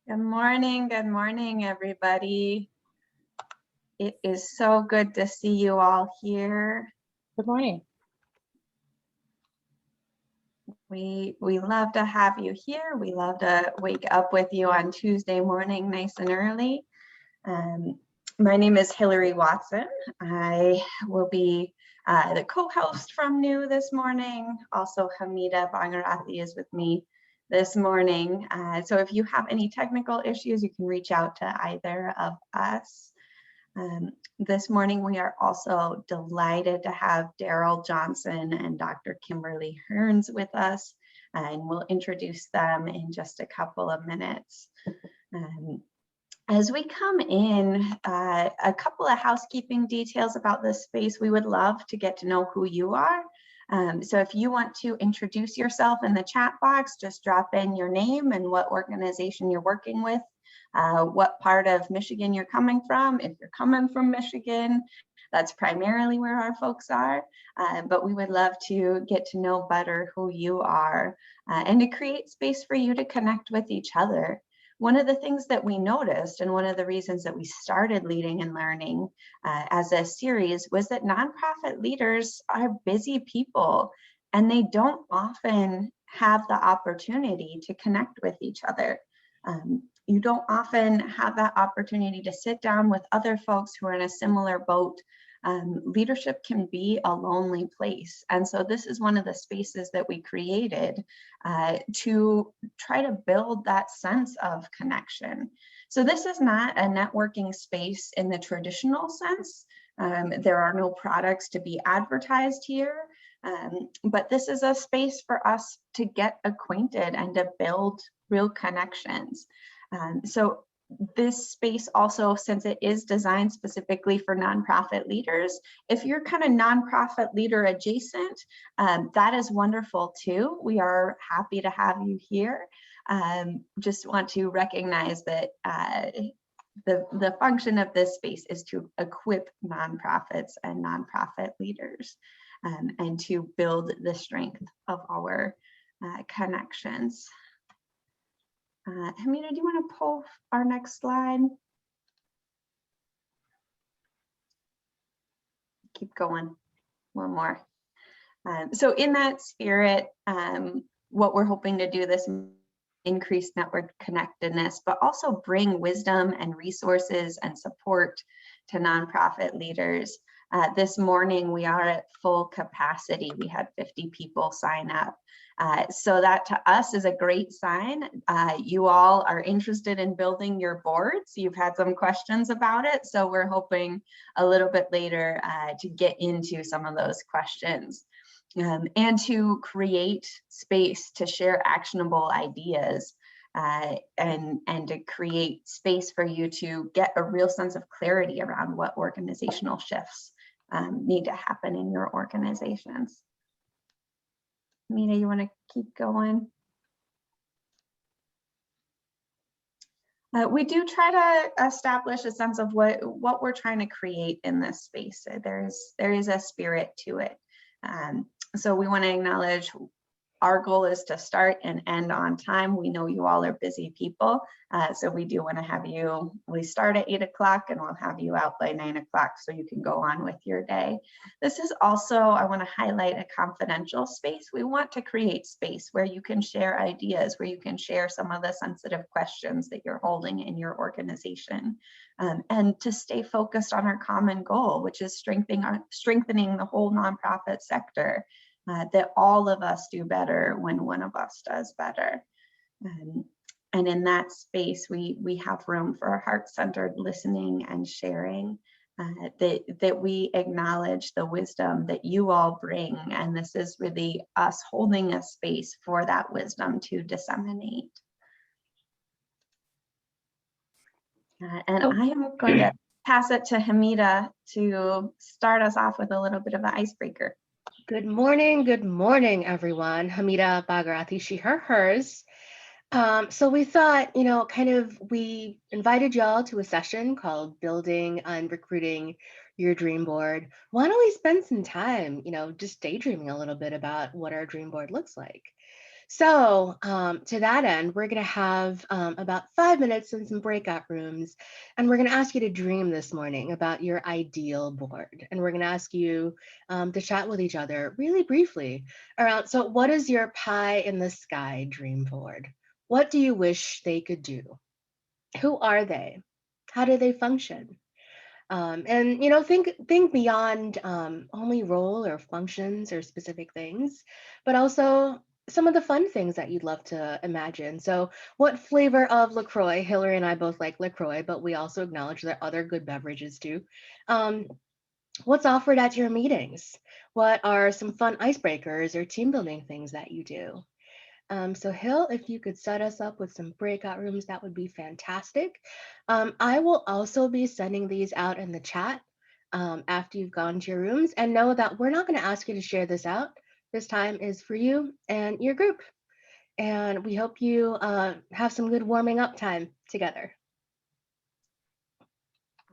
Good morning, everybody. It is so good to see you all here. Good morning. We love to have you here. We love to wake up with you on Tuesday morning, nice and early. My name is Hillary Watson. I will be the co-host from New this morning. Also, Hamida Bangarathi is with me this morning. So if you have any technical issues, you can reach out to either of us. This morning, we are also delighted to have Daryl Johnson and Dr. Kimberly Hearns with us, and we'll introduce them in just a couple of minutes. As we come in, a couple of housekeeping details about this space. We would love to get to know who you are. So if you want to introduce yourself in the chat box, just drop in your name and what organization you're working with, what part of Michigan you're coming from. If you're coming from Michigan, that's primarily where our folks are, but we would love to get to know better who you are and to create space for you to connect with each other. One of the things that we noticed, and one of the reasons that we started Leading and Learning as a series, was that nonprofit leaders are busy people and they don't often have the opportunity to connect with each other. You don't often have that opportunity to sit down with other folks who are in a similar boat. Leadership can be a lonely place. And so this is one of the spaces that we created to try to build that sense of connection. So this is not a networking space in the traditional sense. There are no products to be advertised here, but this is a space for us to get acquainted and to build real connections. So this space also, since it is designed specifically for nonprofit leaders, if you're kind of nonprofit leader adjacent, that is wonderful too. We are happy to have you here. Just want to recognize that the function of this space is to equip nonprofits and nonprofit leaders and to build the strength of our connections. Hamida, do you want to pull our next slide? Keep going, one more. So in that spirit, what we're hoping to do this increase network connectedness, but also bring wisdom and resources and support to nonprofit leaders. This morning, we are at full capacity. We had 50 people sign up. So that to us is a great sign. You all are interested in building your boards. You've had some questions about it. So we're hoping a little bit later to get into some of those questions and to create space to share actionable ideas and to create space for you to get a real sense of clarity around what organizational shifts need to happen in your organizations. Mina, you want to keep going? We do try to establish a sense of what we're trying to create in this space. There is a spirit to it. So we want to acknowledge our goal is to start and end on time. We know you all are busy people, so we do want to have you, we start at 8 o'clock and we'll have you out by 9 o'clock so you can go on with your day. This is also, I want to highlight, a confidential space. We want to create space where you can share ideas, where you can share some of the sensitive questions that you're holding in your organization, and to stay focused on our common goal, which is strengthening the whole nonprofit sector. That all of us do better when one of us does better. And in that space, we have room for heart-centered listening and sharing, that we acknowledge the wisdom that you all bring. And this is really us holding a space for that wisdom to disseminate. And I am going to pass it to Hamida to start us off with a little bit of an icebreaker. Good morning, everyone. Hamida Bangarathi, she, her, hers. So we thought, we invited y'all to a session called Building and Recruiting Your Dream Board. Why don't we spend some time, just daydreaming a little bit about what our dream board looks like? So to that end, we're going to have about 5 minutes in some breakout rooms, and we're going to ask you to dream this morning about your ideal board. And we're going to ask you to chat with each other really briefly around, so what is your pie in the sky dream board? What do you wish they could do? Who are they? How do they function? And think beyond only role or functions or specific things, but also some of the fun things that you'd love to imagine. So what flavor of LaCroix? Hillary and I both like LaCroix, but we also acknowledge there are other good beverages too. Um, what's offered at your meetings? What are some fun icebreakers or team building things that you do? So Hill, if you could set us up with some breakout rooms, that would be fantastic. I will also be sending these out in the chat after you've gone to your rooms, and know that we're not going to ask you to share this out. This time is for you and your group. And we hope you have some good warming up time together.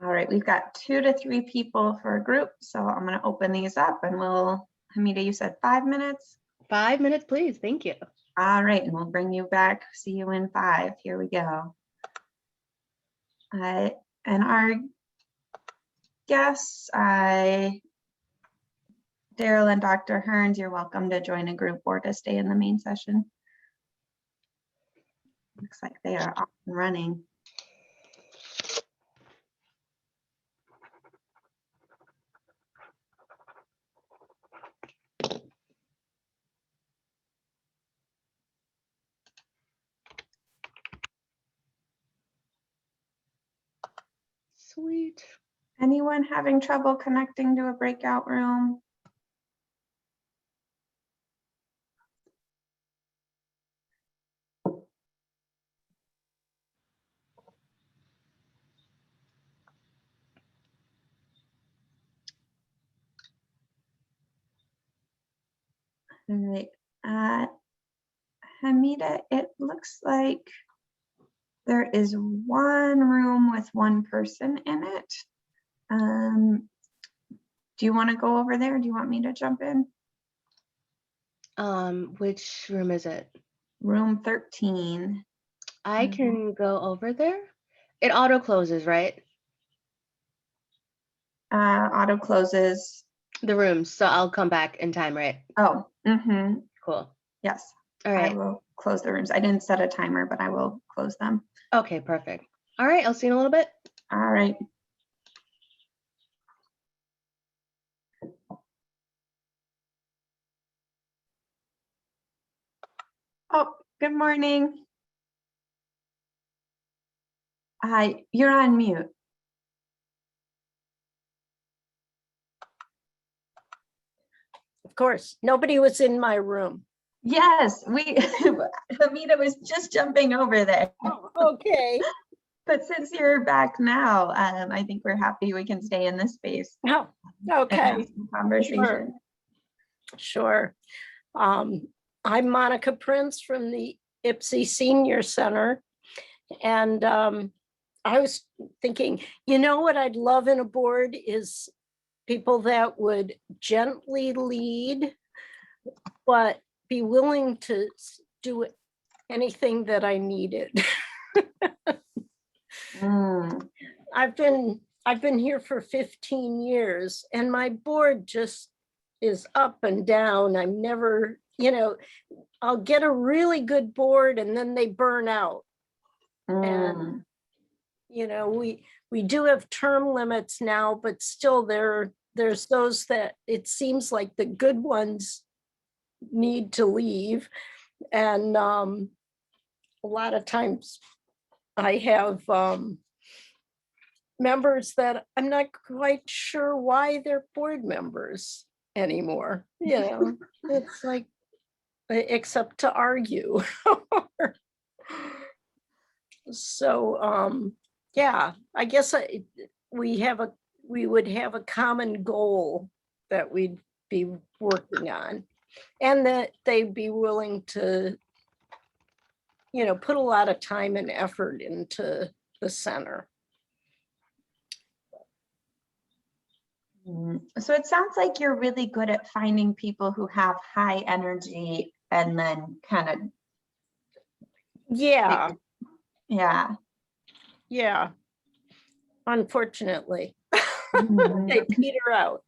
All right, we've got 2 to 3 people for a group, so I'm going to open these up and Hamida, you said 5 minutes? 5 minutes, please. Thank you. All right, and we'll bring you back. See you in 5. Here we go. And our guests, Daryl and Dr. Hearns, you're welcome to join a group or to stay in the main session. Looks like they are off and running. Sweet. Anyone having trouble connecting to a breakout room? All right, Hamida, it looks like there is one room with one person in it. Do you want to go over there? Do you want me to jump in? Which room is it? Room 13. I can go over there. It auto closes, right? Auto closes. The rooms, so I'll come back in time, right? Oh, Cool. yes. All I right. will close the rooms. I didn't set a timer, but I will close them. Okay, perfect. All right, I'll see you in a little bit. All right. Oh, good morning. Hi, you're on mute. Of course, nobody was in my room. Yes, Hamida was just jumping over there. Oh, okay. But since you're back now, I think we're happy we can stay in this space. Oh, And have okay. some conversation. Sure. I'm Monica Prince from the Ipsy Senior Center. And I was thinking, you know what I'd love in a board is people that would gently lead, but be willing to do anything that I needed. I've been here for 15 years and my board just is up and down. I'm never, I'll get a really good board and then they burn out. And we do have term limits now, but still there's those that it seems like the good ones need to leave. And a lot of times I have members that I'm not quite sure why they're board members anymore. It's like, except to argue. So, yeah, I guess we would have a common goal that we'd be working on, and that they'd be willing to, put a lot of time and effort into the center. So it sounds like you're really good at finding people who have high energy and then kind of, Yeah, yeah. yeah. Unfortunately, Mhm. they peter out.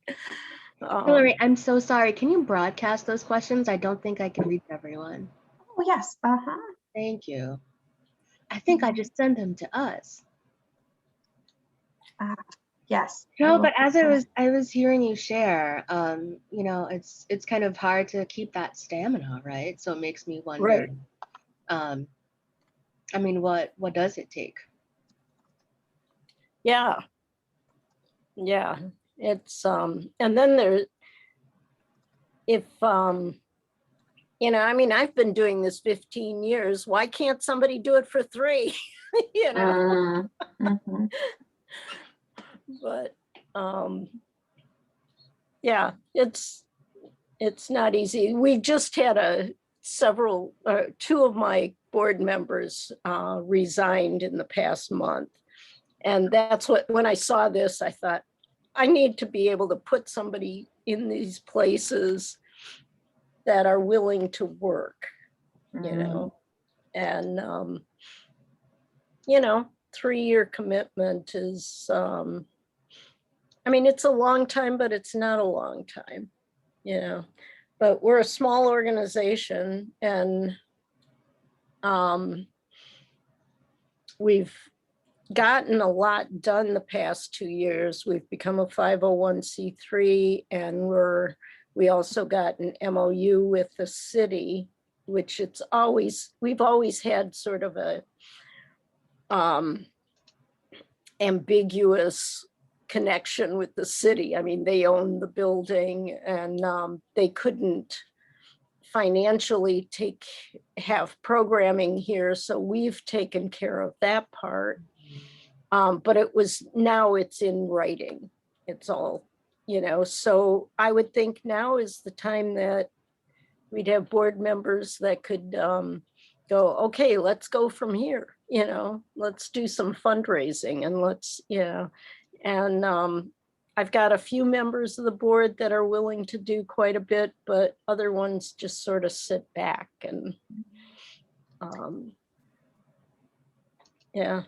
Hillary, I'm so sorry. Can you broadcast those questions? I don't think I can reach everyone. Oh, yes, uh-huh. Thank you. I think I just sent them to us. Yes. No, but as I was hearing you share, you know, it's kind of hard to keep that stamina, right? So it makes me wonder, Right. I mean, what does it take? Yeah. Yeah. It's and then there, if you know, I mean, I've been doing this 15 years. Why can't somebody do it for 3? You know, Mhm. but yeah, it's not easy. We just had two of my board members resigned in the past month. And that's what, when I saw this, I thought, I need to be able to put somebody in these places that are willing to work, you know, and, you know, 3-year commitment is, I mean, it's a long time, but it's not a long time, you know, but we're a small organization and we've gotten a lot done the past 2 years. We've become a 501c3 and we also got an MOU with the city, which we've always had sort of a ambiguous connection with the city. I mean, they own the building and they couldn't financially have programming here. So we've taken care of that part. But now it's in writing. It's all, you know, so I would think now is the time that we'd have board members that could go, okay, let's go from here, you know, let's do some fundraising and and I've got a few members of the board that are willing to do quite a bit, but other ones just sort of sit back and yeah.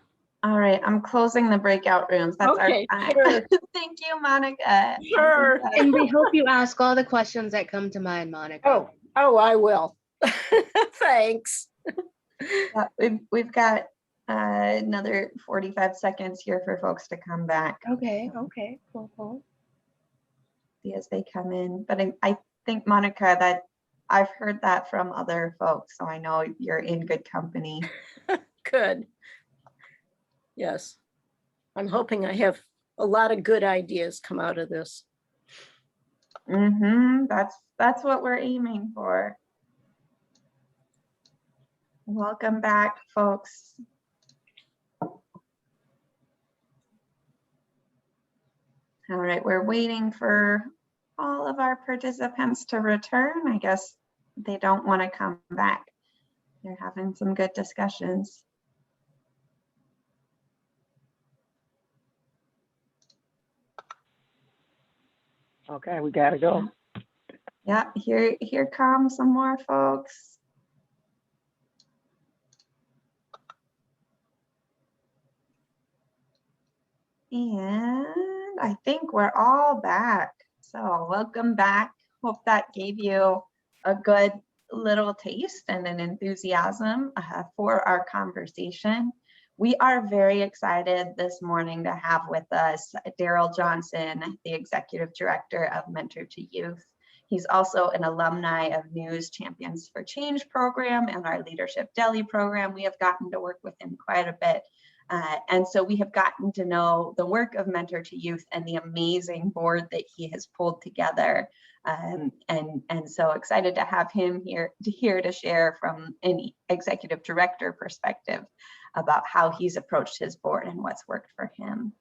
All right, I'm closing the breakout rooms. That's Okay, our time. sure. Thank you, Monica. Sure. And we hope you ask all the questions that come to mind, Monica. Oh, I will. Thanks. Yeah, we've got another 45 seconds here for folks to come back. Okay, cool. See as they come in. But I think, Monica, that I've heard that from other folks, so I know you're in good company. Good. Yes. I'm hoping I have a lot of good ideas come out of this. That's what we're aiming for. Welcome back, folks. All right, we're waiting for all of our participants to return. I guess they don't want to come back. They're having some good discussions. Okay, we gotta go. Yeah, here come some more folks. And I think we're all back. So welcome back. Hope that gave you a good little taste and an enthusiasm for our conversation. We are very excited this morning to have with us Daryl Johnson, the Executive Director of Mentor to Youth. He's also an alumni of News Champions for Change program and our Leadership Deli program. We have gotten to work with him quite a bit. And so we have gotten to know the work of Mentor to Youth and the amazing board that he has pulled together. And so excited to have him here to share from an executive director perspective about how he's approached his board and what's worked for him.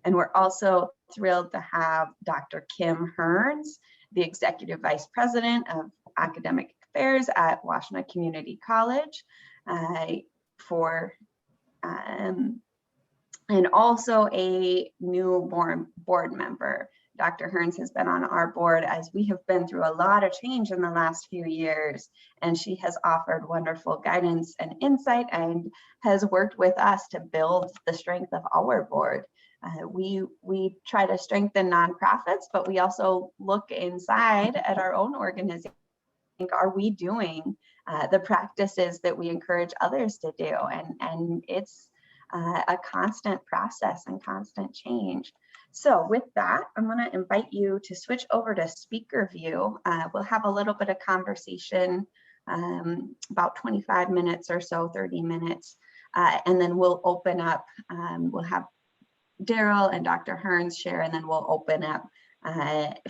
And we're also thrilled to have Dr. Kim Hearns, the Executive Vice President of Academic Affairs at Washtenaw Community College, and also a new board member, Dr. Hearns has been on our board as we have been through a lot of change in the last few years, and she has offered wonderful guidance and insight and has worked with us to build the strength of our board. We try to strengthen nonprofits, but we also look inside at our own organization. Are we doing the practices that we encourage others to do? And it's a constant process and constant change. So with that, I'm going to invite you to switch over to speaker view. We'll have a little bit of conversation, about 25 minutes or so, 30 minutes, and then we'll open up. We'll have Daryl and Dr. Hearns share, and then we'll open up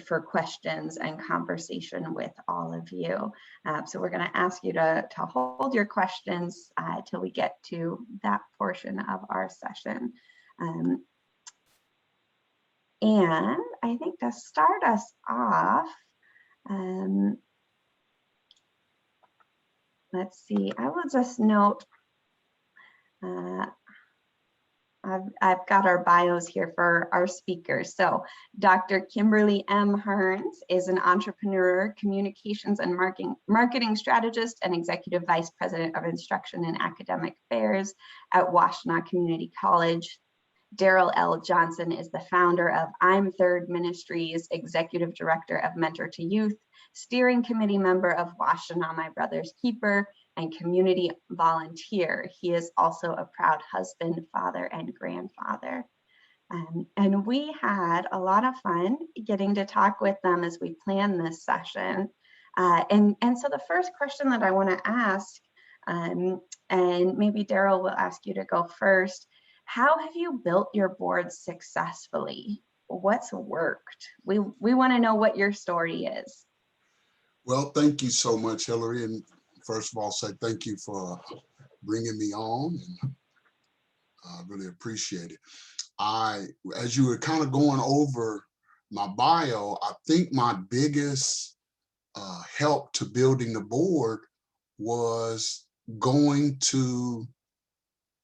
for questions and conversation with all of you. So we're going to ask you to hold your questions till we get to that portion of our session. And I think to start us off, let's see, I will just note, I've got our bios here for our speakers. So Dr. Kimberly M. Hearns is an entrepreneur, communications and marketing strategist, and executive vice president of instruction and academic affairs at Washtenaw Community College. Daryl L. Johnson is the founder of I'm Third Ministries, executive director of Mentor to Youth, steering committee member of Washtenaw My Brother's Keeper, and community volunteer. He is also a proud husband, father, and grandfather. And we had a lot of fun getting to talk with them as we planned this session. And so the first question that I want to ask, and maybe Daryl will ask you to go first, how have you built your board successfully? What's worked? We want to know what your story is. Well, thank you so much, Hillary. And first of all, say thank you for bringing me on, and I really appreciate it. As you were kind of going over my bio, I think my biggest help to building the board was going to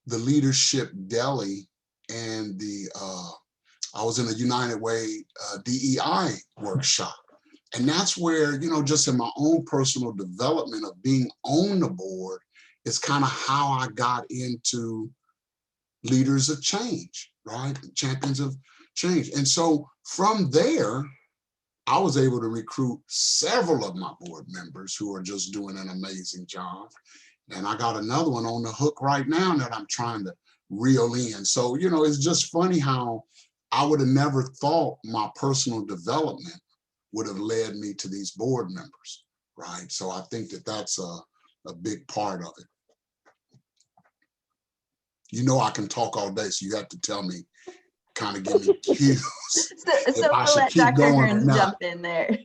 the leadership deli, and I was in a United Way DEI workshop. And that's where, you know, just in my own personal development of being on the board is kind of how I got into leaders of change, right? Champions of change. And so from there, I was able to recruit several of my board members who are just doing an amazing job. And I got another one on the hook right now that I'm trying to reel in. So, you know, it's just funny how I would have never thought my personal development would have led me to these board members, right? So I think that that's a big part of it. You know, I can talk all day, so you have to tell me, kind of give me cues. So we'll let Dr. Hearns jump in there.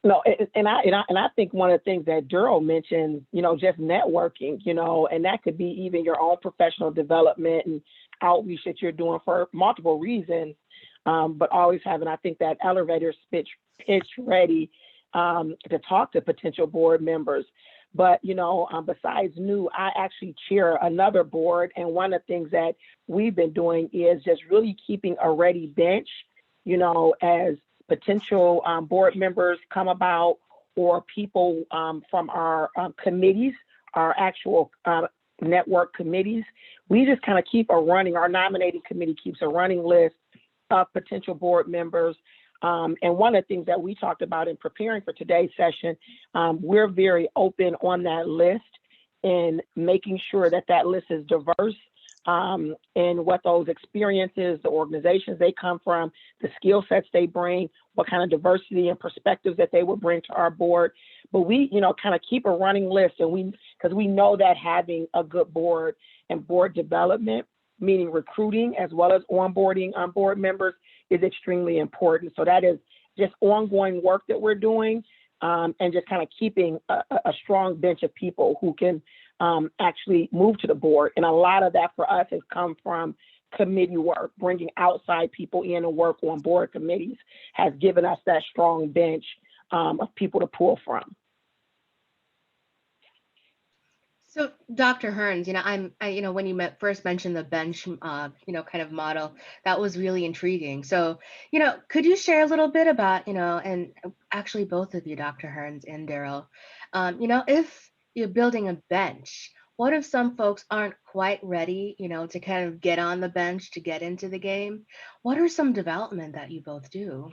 No, and I think one of the things that Daryl mentioned, you know, just networking, you know, and that could be even your own professional development and outreach that you're doing for multiple reasons, but always having, I think, that elevator pitch ready to talk to potential board members. But, you know, besides new, I actually chair another board. And one of the things that we've been doing is just really keeping a ready bench, you know, as potential board members come about, or people from our committees, our actual network committees. We just kind of keep our nominating committee keeps a running list of potential board members. And one of the things that we talked about in preparing for today's session, we're very open on that list and making sure that that list is diverse and what those experiences, the organizations they come from, the skill sets they bring, what kind of diversity and perspectives that they would bring to our board. But we, you know, kind of keep a running list, and because we know that having a good board and board development, meaning recruiting as well as onboarding on board members, is extremely important. So that is just ongoing work that we're doing, and just kind of keeping a strong bench of people who can actually move to the board. And a lot of that for us has come from committee work. Bringing outside people in and work on board committees has given us that strong bench of people to pull from. So, Dr. Hearns, when you first mentioned the bench, kind of model, that was really intriguing. So, could you share a little bit about, and actually both of you, Dr. Hearns and Daryl, if you're building a bench, what if some folks aren't quite ready, to kind of get on the bench to get into the game? What are some development that you both do?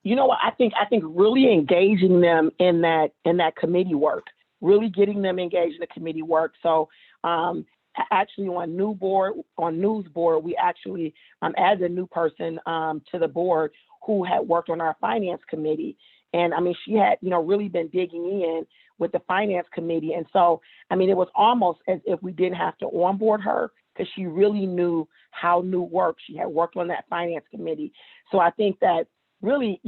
You know what? I think really engaging them in that committee work, really getting them engaged in the committee work. So actually on news board, we actually added a new person to the board who had worked on our finance committee. And I mean, she had, really been digging in with the finance committee. And so, I mean, it was almost as if we didn't have to onboard her because she really knew how new worked. She had worked on that finance committee. So I think that really,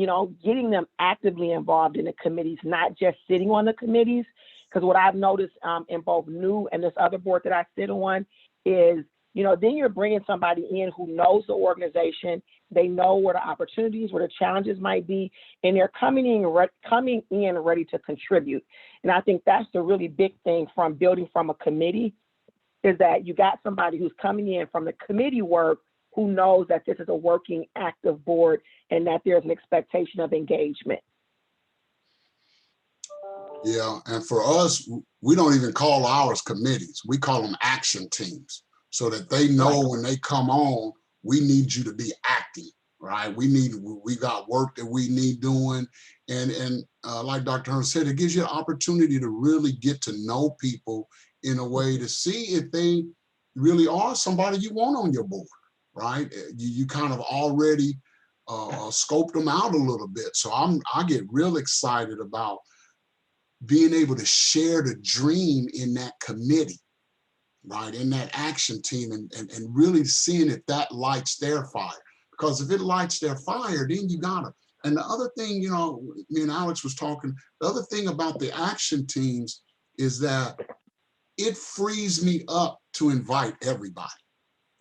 getting them actively involved in the committees, not just sitting on the committees. Because what I've noticed in both new and this other board that I sit on is, then you're bringing somebody in who knows the organization. They know where the opportunities, where the challenges might be, and they're coming in ready to contribute. And I think that's the really big thing from building from a committee is that you got somebody who's coming in from the committee work who knows that this is a working, active board and that there's an expectation of engagement. Yeah, and for us, we don't even call ours committees. We call them action teams so that they know when they come on, we need you to be acting, right? We got work that we need doing. And like Dr. Hearns said, it gives you an opportunity to really get to know people in a way to see if they really are somebody you want on your board, right? You kind of already scoped them out a little bit. So I get real excited about being able to share the dream in that committee, right? In that action team and really seeing if that lights their fire. Because if it lights their fire, then you gotta. And the other thing, me and Alex was talking, the other thing about the action teams is that it frees me up to invite everybody,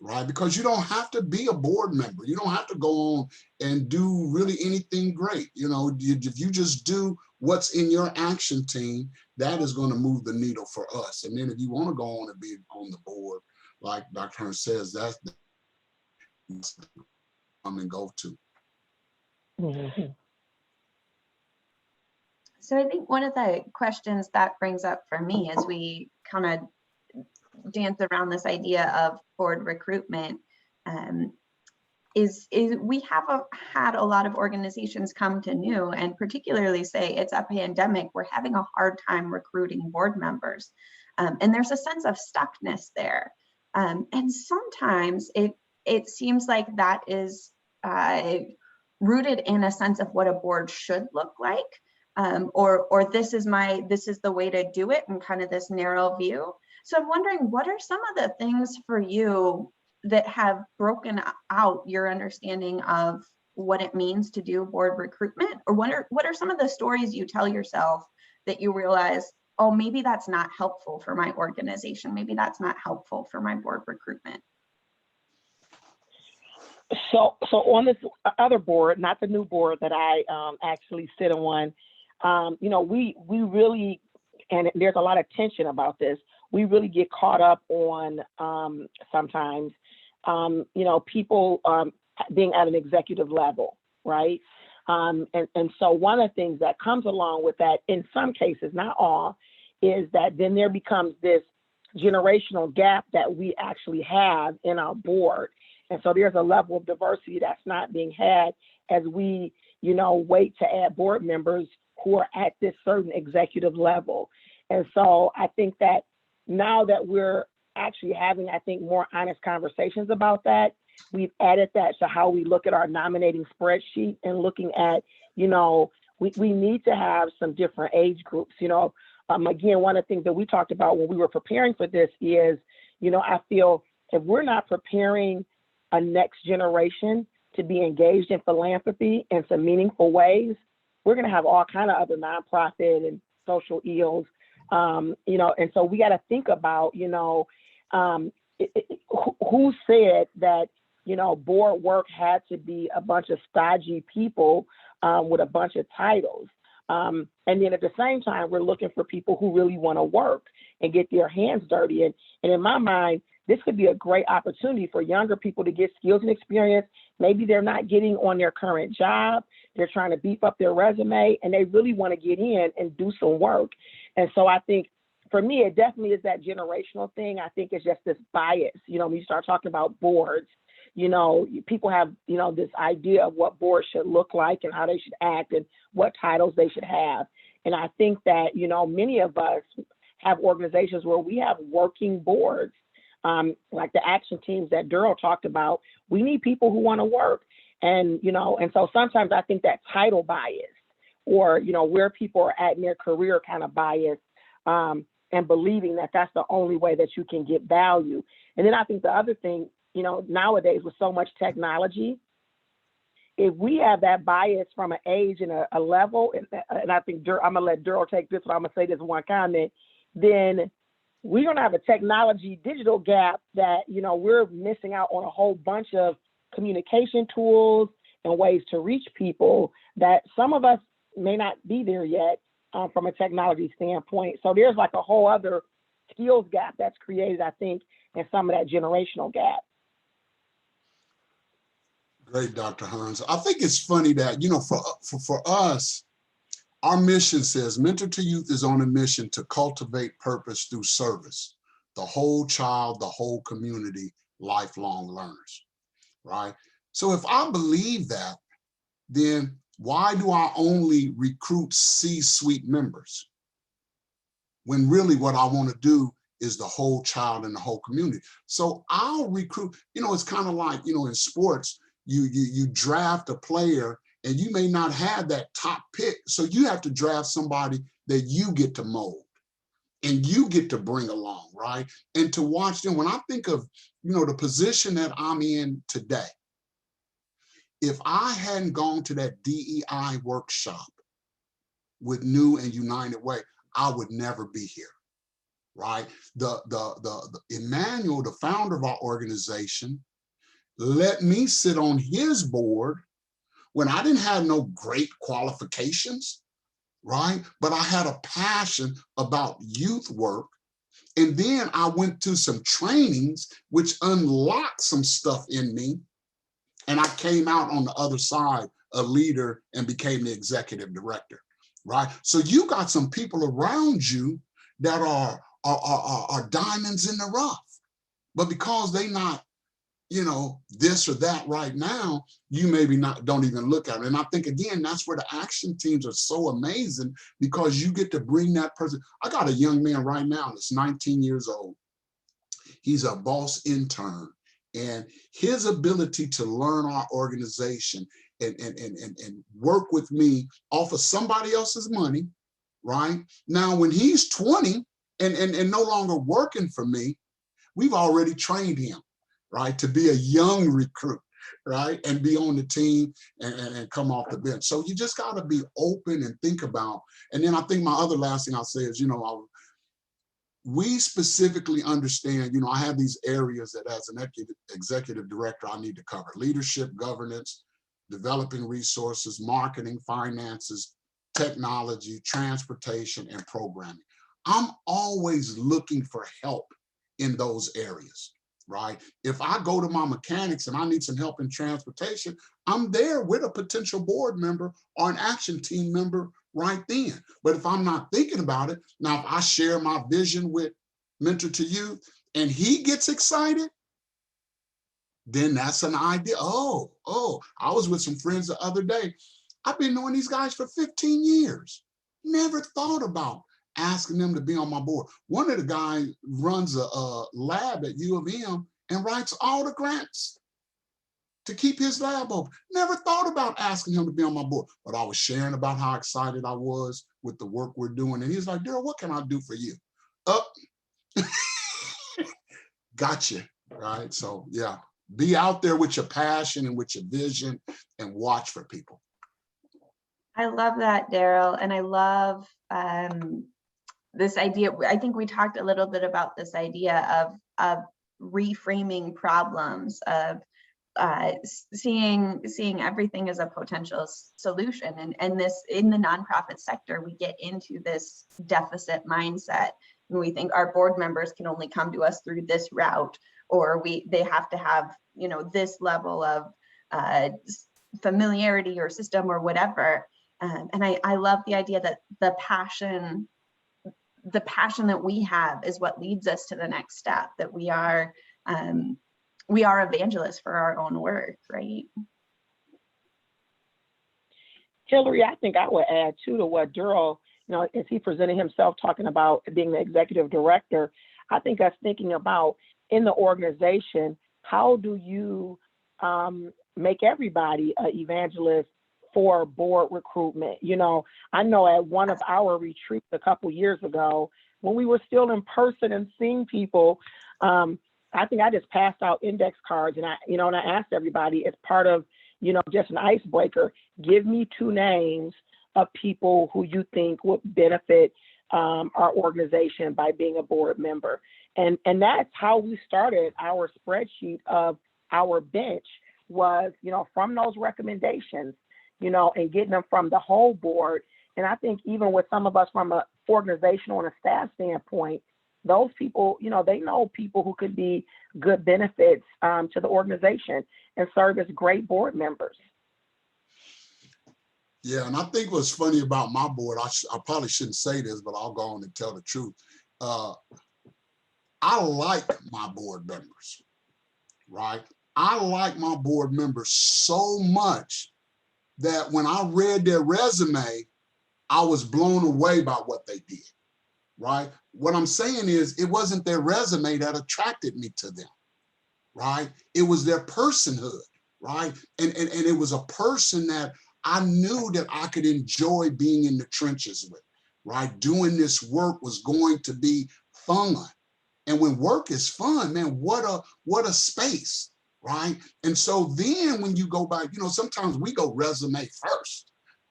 right? Because you don't have to be a board member. You don't have to go on and do really anything great. If you just do what's in your action team, that is going to move the needle for us. And then if you want to go on and be on the board, like Dr. Hearns says, that's the come and go to. Mm-hmm. So I think one of the questions that brings up for me as we kind of dance around this idea of board recruitment is we have had a lot of organizations come to new and particularly say it's a pandemic, we're having a hard time recruiting board members. And there's a sense of stuckness there. And sometimes it seems like that is rooted in a sense of what a board should look like. Or this is the way to do it, and kind of this narrow view. So I'm wondering, what are some of the things for you that have broken out your understanding of what it means to do board recruitment? Or what are some of the stories you tell yourself that you realize, oh, maybe that's not helpful for my organization, maybe that's not helpful for my board recruitment? So on this other board, not the new board that I actually sit on, we really, and there's a lot of tension about this, we really get caught up on sometimes, people being at an executive level, right? And so one of the things that comes along with that, in some cases, not all, is that then there becomes this generational gap that we actually have in our board. And so there's a level of diversity that's not being had as we, wait to add board members who are at this certain executive level. And so I think that now that we're actually having, more honest conversations about that, we've added that to how we look at our nominating spreadsheet and looking at, we need to have some different age groups. Again, one of the things that we talked about when we were preparing for this is, I feel if we're not preparing a next generation to be engaged in philanthropy in some meaningful ways, we're going to have all kind of other nonprofit and social ills, and so we got to think about, who said that, board work had to be a bunch of stodgy people with a bunch of titles. And then at the same time, we're looking for people who really want to work and get their hands dirty. And in my mind, this could be a great opportunity for younger people to get skills and experience. Maybe they're not getting on their current job. They're trying to beef up their resume and they really want to get in and do some work. And so I think for me, it definitely is that generational thing. I think it's just this bias. You know, when you start talking about boards, you know, people have, you know, this idea of what boards should look like and how they should act and what titles they should have. And I think that, you know, many of us have organizations where we have working boards, like the action teams that Daryl talked about. We need people who want to work. And, you know, and so sometimes I think that title bias or, you know, where people are at in their career kind of bias, and believing that that's the only way that you can get value. And then I think the other thing, you know, nowadays with so much technology, if we have that bias from an age and a level, and I think I'm gonna let Daryl take this, but I'm gonna say this one comment, then we're gonna have a technology digital gap that, you know, we're missing out on a whole bunch of communication tools and ways to reach people that some of us may not be there yet. From a technology standpoint. So there's like a whole other skills gap that's created, I think, and some of that generational gap. Great, Dr. Hans. I think it's funny that, you know, for us, our mission says Mentor to Youth is on a mission to cultivate purpose through service, the whole child, the whole community, lifelong learners, right? So if I believe that, then why do I only recruit C-suite members? When really what I want to do is the whole child and the whole community. So I'll recruit, you know, it's kind of like, you know, in sports, you draft a player and you may not have that top pick. So you have to draft somebody that you get to mold and you get to bring along, right? And to watch them, when I think of, you know, the position that I'm in today, if I hadn't gone to that DEI workshop with New and United Way, I would never be here, right? The Emmanuel, the founder of our organization, let me sit on his board when I didn't have no great qualifications, right? But I had a passion about youth work. And then I went to some trainings, which unlocked some stuff in me. And I came out on the other side, a leader, and became the executive director, right? So you got some people around you that are diamonds in the rough, but because they not, you know, this or that right now, you maybe don't even look at it. And I think, again, that's where the action teams are so amazing, because you get to bring that person. I got a young man right now that's 19 years old. He's a boss intern. And his ability to learn our organization and work with me off of somebody else's money, right? Now, when he's 20 and no longer working for me, we've already trained him, right, to be a young recruit, right, and be on the team and come off the bench. So you just got to be open and think about. And then I think my other last thing I'll say is, you know, we specifically understand, you know, I have these areas that as an executive director, I need to cover: leadership, governance, developing resources, marketing, finances, technology, transportation, and programming. I'm always looking for help in those areas, right? If I go to my mechanics and I need some help in transportation, I'm there with a potential board member or an action team member right then. But if I'm not thinking about it, now if I share my vision with Mentor to Youth and he gets excited, then that's an idea. Oh, I was with some friends the other day. I've been knowing these guys for 15 years. Never thought about asking them to be on my board. One of the guys runs a lab at U of M and writes all the grants to keep his lab open. Never thought about asking him to be on my board, but I was sharing about how excited I was with the work we're doing. And he's like, Daryl, what can I do for you? Gotcha, right? So yeah, be out there with your passion and with your vision and watch for people. I love that, Daryl. And I love this idea. I think we talked a little bit about this idea of reframing problems, of seeing everything as a potential solution. And this, in the nonprofit sector, we get into this deficit mindset, and we think our board members can only come to us through this route, or they have to have, you know, this level of familiarity or system or whatever. And I love the idea that the passion that we have is what leads us to the next step, that we are evangelists for our own work, right? Hillary, I think I would add too to what Daryl, you know, as he presented himself talking about being the executive director, I think us thinking about in the organization, how do you make everybody an evangelist for board recruitment? You know, I know at one of our retreats a couple years ago, when we were still in person and seeing people, I think I just passed out index cards, and I asked everybody as part of, you know, just an icebreaker, give me 2 names of people who you think would benefit our organization by being a board member. And that's how we started our spreadsheet of our bench, was, you know, from those recommendations, you know, and getting them from the whole board. And I think even with some of us from an organizational and a staff standpoint, those people, you know, they know people who could be good benefits to the organization and serve as great board members. Yeah, and I think what's funny about my board, I probably shouldn't say this, but I'll go on and tell the truth. I like my board members, right? I like my board members so much that when I read their resume, I was blown away by what they did, right? What I'm saying is, it wasn't their resume that attracted me to them, right? It was their personhood, right? And it was a person that I knew that I could enjoy being in the trenches with, right? Doing this work was going to be fun. And when work is fun, man, what a space, right? And so then when you go back, you know, sometimes we go resume first.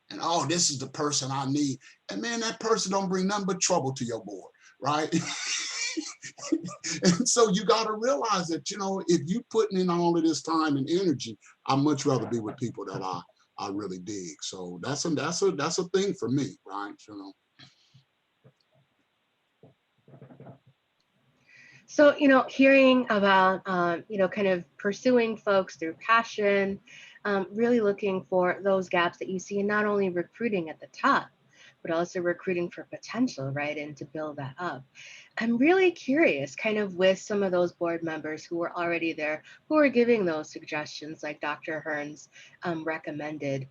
And, oh, this is the person I need. And man, that person don't bring nothing but trouble to your board, right? And so you got to realize that, you know, if you putting in all of this time and energy, I'd much rather be with people that I really dig. So that's a thing for me, right? You know. So, you know, hearing about, you know, kind of pursuing folks through passion, really looking for those gaps that you see in not only recruiting at the top, but also recruiting for potential, right? And to build that up. I'm really curious, kind of with some of those board members who were already there, who are giving those suggestions like Dr. Hearns recommended.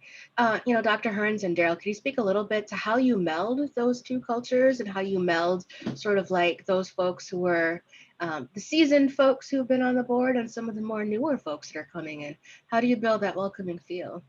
You know, Dr. Hearns and Daryl, could you speak a little bit to how you meld those 2 cultures and how you meld sort of like those folks who were the seasoned folks who've been on the board and some of the more newer folks that are coming in? How do you build that welcoming feel?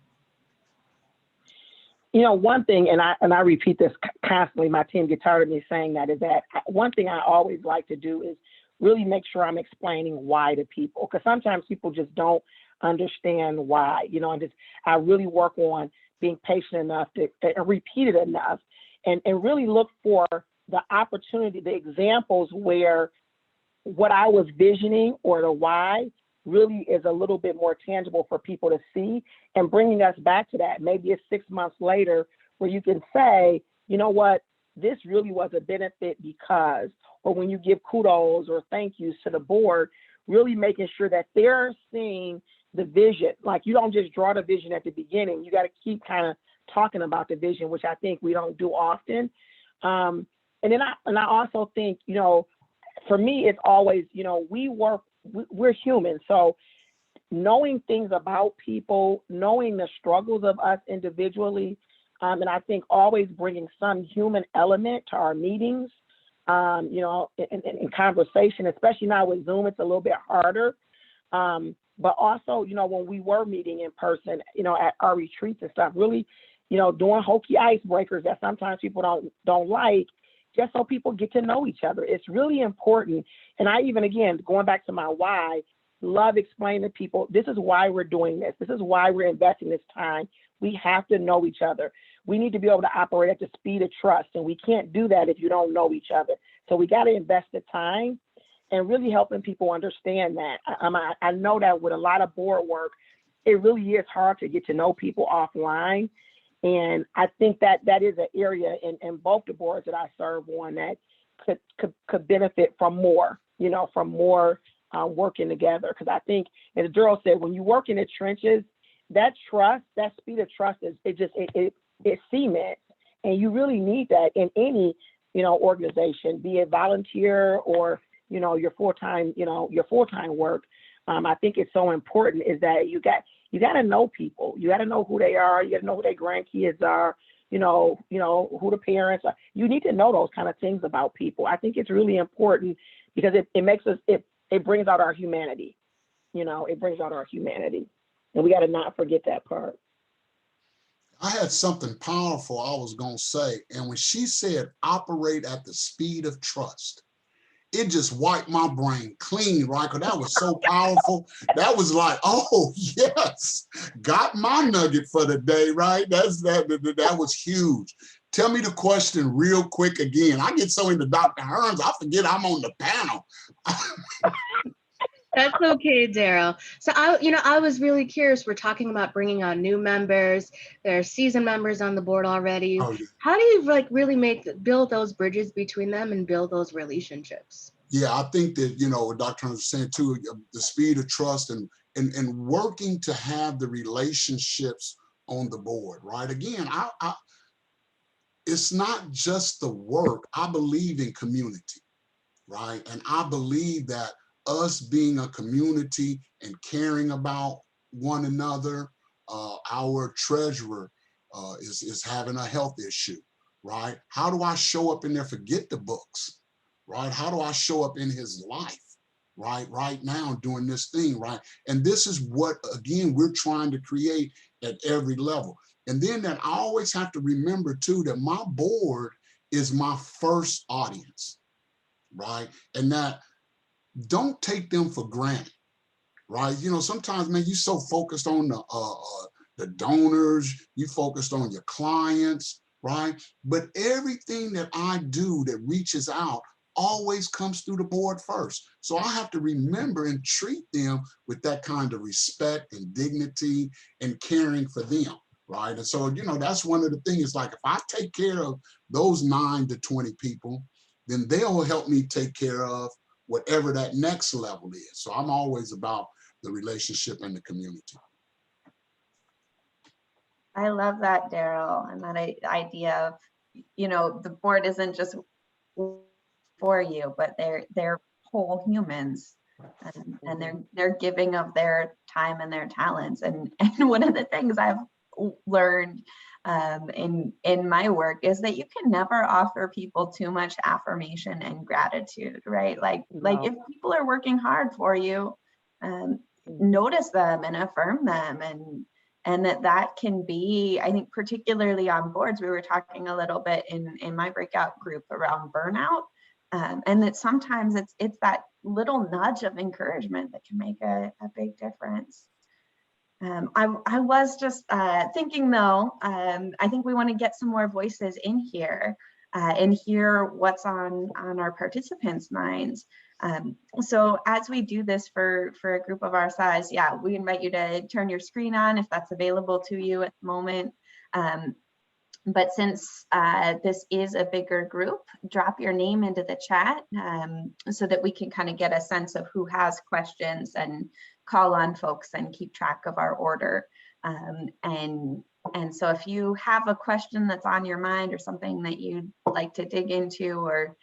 You know, one thing, and I repeat this constantly, my team gets tired of me saying that, is that one thing I always like to do is really make sure I'm explaining why to people, because sometimes people just don't understand why, you know, and just, I really work on being patient enough to repeat it enough and really look for the opportunity, the examples where what I was visioning or the why really is a little bit more tangible for people to see, and bringing us back to that. Maybe it's 6 months later where you can say, you know what, this really was a benefit because, or when you give kudos or thank yous to the board, really making sure that they're seeing the vision. Like, you don't just draw the vision at the beginning. You got to keep kind of talking about the vision, which I think we don't do often. And then I also think, you know, for me, it's always, you know, we're human. So knowing things about people, knowing the struggles of us individually, and I think always bringing some human element to our meetings, you know, in conversation, especially now with Zoom, it's a little bit harder. But also, you know, when we were meeting in person, you know, at our retreats and stuff, really, you know, doing hokey icebreakers that sometimes people don't like, just so people get to know each other. It's really important. And I even, again, going back to my why, love explaining to people, this is why we're doing this. This is why we're investing this time. We have to know each other. We need to be able to operate at the speed of trust. And we can't do that if you don't know each other. So we got to invest the time. and really helping people understand that. I know that with a lot of board work, it really is hard to get to know people offline. And I think that that is an area in both the boards that I serve on that could benefit from more, from more working together. Because I think, as Daryl said, when you work in the trenches, that trust, that speed of trust it cements, and you really need that in any, organization, be it volunteer or, your full-time work. I think it's so important is that you got to know people. You got to know who they are. You got to know who their grandkids are. Who the parents are. You need to know those kind of things about people. I think it's really important because it makes us, it brings out our humanity. It brings out our humanity, and we got to not forget that part. I had something powerful I was going to say. And when she said operate at the speed of trust, it just wiped my brain clean, right? Because that was so powerful. That was like, oh, yes, got my nugget for the day, right? That was huge. Tell me the question real quick again. I get so into Dr. Hearns, I forget I'm on the panel. That's okay, Daryl. So I was really curious. We're talking about bringing on new members. There are seasoned members on the board already. Oh, yeah. How do you really build those bridges between them and build those relationships? Yeah, I think that, what Dr. Hearns was saying too, the speed of trust and working to have the relationships on the board, right? Again, it's not just the work. I believe in community, right? And I believe that us being a community and caring about one another, our treasurer is having a health issue, right? How do I show up in there? Forget the books, right? How do I show up in his life, right now doing this thing, right? And this is what, again, we're trying to create at every level. And then that I always have to remember too, that my board is my first audience, right? And that don't take them for granted, right? Sometimes, man, you're so focused on the donors, you focused on your clients, right? But everything that I do that reaches out always comes through the board first. So I have to remember and treat them with that kind of respect and dignity and caring for them, right? And so, that's one of the things, like if I take care of those 9 to 20 people, then they'll help me take care of whatever that next level is. So I'm always about the relationship and the community. I love that, Daryl, and that idea of, the board isn't just for you, but they're whole humans, and they're giving of their time and their talents. And one of the things I've learned in my work is that you can never offer people too much affirmation and gratitude, right? Like if people are working hard for you, notice them and affirm them, and that can be, I think, particularly on boards. We were talking a little bit in my breakout group around burnout, and that sometimes it's that little nudge of encouragement that can make a big difference. I was just thinking though, I think we want to get some more voices in here and hear what's on our participants' minds. So as we do this for a group of our size, yeah, we invite you to turn your screen on if that's available to you at the moment. But since this is a bigger group, drop your name into the chat so that we can kind of get a sense of who has questions and call on folks and keep track of our order. And so if you have a question that's on your mind or something that you'd like to dig into or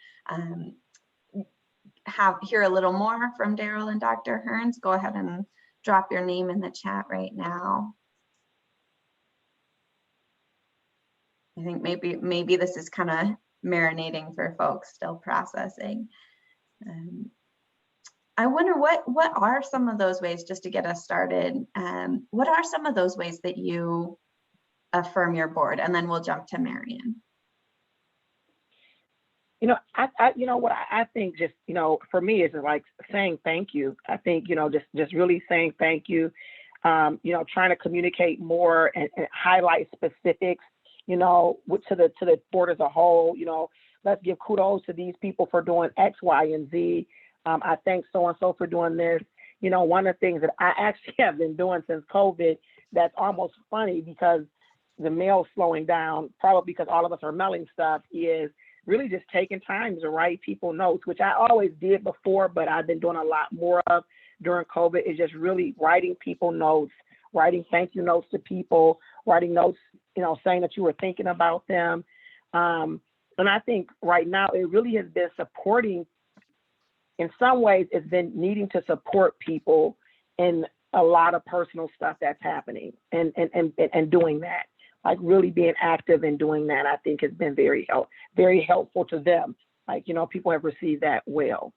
hear a little more from Daryl and Dr. Hearns, go ahead and drop your name in the chat right now. I think maybe this is kind of marinating for folks, still processing. I wonder what are some of those ways, just to get us started, what are some of those ways that you affirm your board? And then we'll jump to Marion. I think just, for me, is like saying thank you. I think, just really saying thank you, trying to communicate more and highlight specifics, to the board as a whole. Let's give kudos to these people for doing X, Y, and Z. I thank so-and-so for doing this. You know, one of the things that I actually have been doing since COVID that's almost funny because the mail's slowing down, probably because all of us are mailing stuff, is really just taking time to write people notes, which I always did before, but I've been doing a lot more of during COVID, is just really writing people notes, writing thank you notes to people, writing notes, you know, saying that you were thinking about them. And I think right now it really has been supporting, in some ways, it's been needing to support people in a lot of personal stuff that's happening and doing that. Like really being active in doing that, I think has been very helpful to them. Like, you know, people have received that well.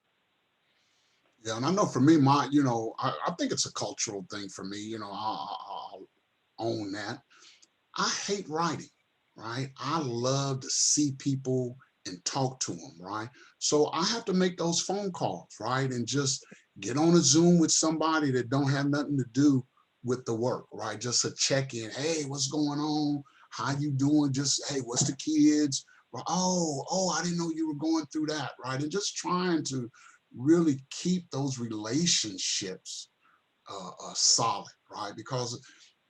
Yeah, and I know for me, I think it's a cultural thing for me. You know, I'll own that. I hate writing, right? I love to see people and talk to them, right? So I have to make those phone calls, right? And just get on a Zoom with somebody that don't have nothing to do with the work, right? Just a check-in. Hey, what's going on? How you doing? Just, hey, what's the kids? Oh, I didn't know you were going through that, right? And just trying to really keep those relationships solid, right? Because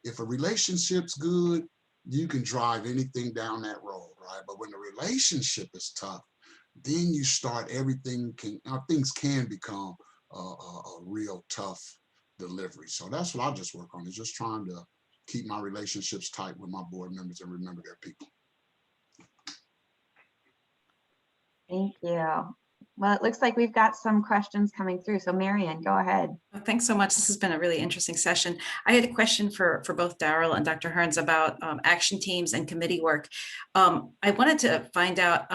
if a relationship's good, you can drive anything down that road, right? But when the relationship is tough, then you start things can become a real tough delivery. So that's what I just work on, is just trying to keep my relationships tight with my board members and remember their people. Thank you. Well, it looks like we've got some questions coming through. So Marian, go ahead. Thanks so much. This has been a really interesting session. I had a question for both Daryl and Dr. Hearns about action teams and committee work. I wanted to find out,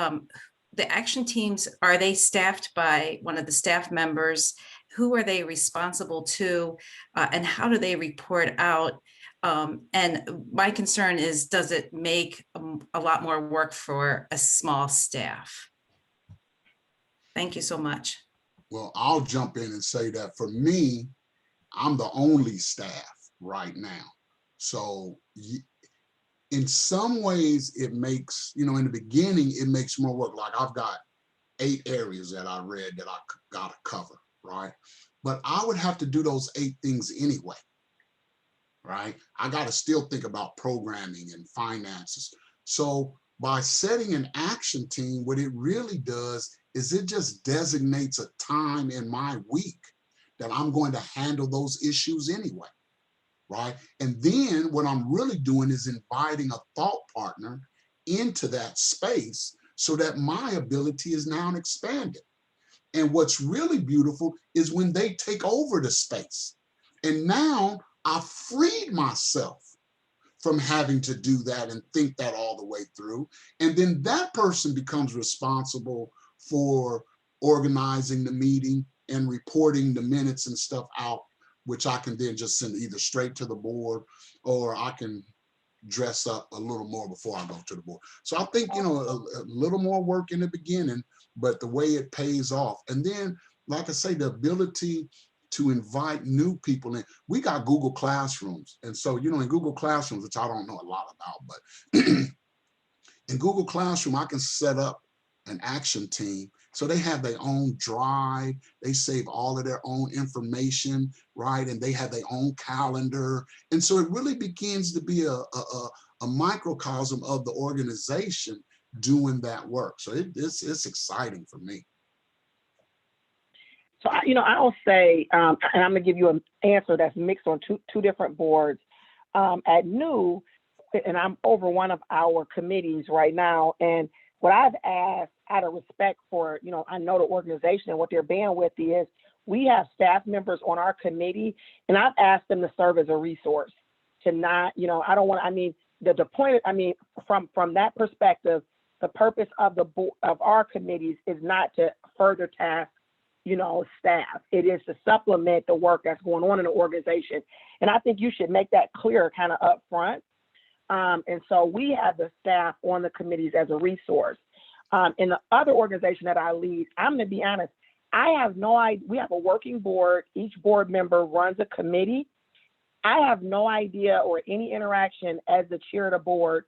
the action teams, are they staffed by one of the staff members? Who are they responsible to, and how do they report out? And my concern is, does it make a lot more work for a small staff? Thank you so much. Well, I'll jump in and say that for me, I'm the only staff right now. So in some ways it makes, in the beginning, it makes more work. Like I've got 8 areas that I read that I got to cover, right? But I would have to do those 8 things anyway, right? I got to still think about programming and finances. So by setting an action team, what it really does is it just designates a time in my week that I'm going to handle those issues anyway, right? And then what I'm really doing is inviting a thought partner into that space so that my ability is now expanded. And what's really beautiful is when they take over the space. And now I've freed myself from having to do that and think that all the way through. And then that person becomes responsible for organizing the meeting and reporting the minutes and stuff out, which I can then just send either straight to the board, or I can dress up a little more before I go to the board. So I think, a little more work in the beginning, but the way it pays off. And then, like I say, the ability to invite new people in. We got Google Classrooms. And so, in Google Classrooms, which I don't know a lot about, but in Google Classroom, I can set up an action team. So they have their own drive, they save all of their own information, right? And they have their own calendar. And so it really begins to be a microcosm of the organization doing that work. So it's exciting for me. So, I'll say, and I'm gonna give you an answer that's mixed on two different boards. At New, and I'm over one of our committees right now, and what I've asked out of respect for, I know the organization and what their bandwidth is, we have staff members on our committee, and I've asked them to serve as a resource to not, I don't want, the point, from that perspective, the purpose of of our committees is not to further task, staff. It is to supplement the work that's going on in the organization. And I think you should make that clear kind of up front. And so we have the staff on the committees as a resource. In the other organization that I lead, I'm going to be honest, I have no idea. We have a working board. Each board member runs a committee. I have no idea or any interaction as the chair of the board,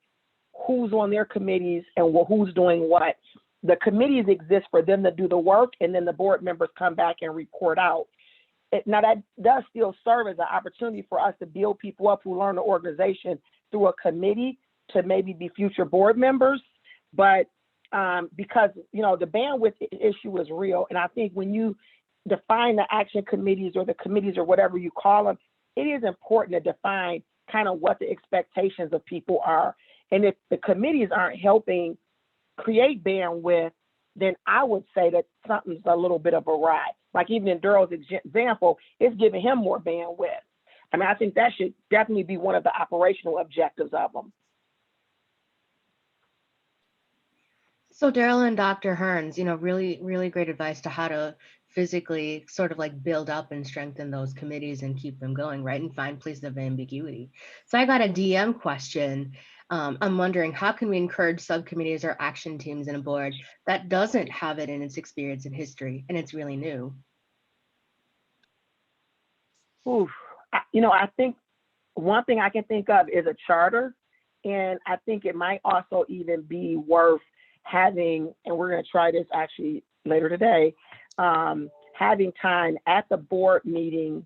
who's on their committees and who's doing what. the committees exist for them to do the work, and then the board members come back and report out. Now that does still serve as an opportunity for us to build people up who learn the organization through a committee to maybe be future board members. But because, you know, the bandwidth issue is real. And I think when you define the action committees or the committees or whatever you call them, it is important to define kind of what the expectations of people are. And if the committees aren't helping create bandwidth, then I would say that something's a little bit of a ride. Like even in Daryl's example, it's giving him more bandwidth. I mean, I think that should definitely be one of the operational objectives of them. So Daryl and Dr. Hearns, you know, really, really great advice to how to physically sort of like build up and strengthen those committees and keep them going, right? And find places of ambiguity. So I got a DM question. I'm wondering, how can we encourage subcommittees or action teams in a board that doesn't have it in its experience and history and it's really new? Oof. You know, I think one thing I can think of is a charter. And I think it might also even be worth having, and we're going to try this actually later today, having time at the board meeting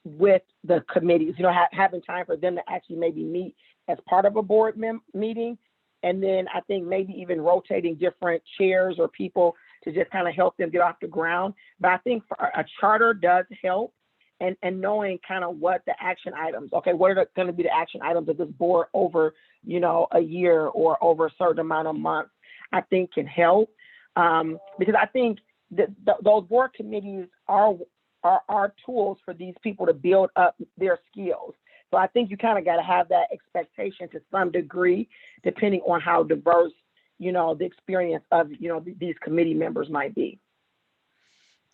with the committees, you know, having time for them to actually maybe meet as part of a board meeting. And then I think maybe even rotating different chairs or people to just kind of help them get off the ground. But I think for a charter does help, and knowing kind of what the action items, okay, what are going to be the action items of this board over, you know, a year or over a certain amount of months, I think can help. Because I think that those board committees are tools for these people to build up their skills. So I think you kind of got to have that expectation to some degree, depending on how diverse, you know, the experience of, you know, these committee members might be.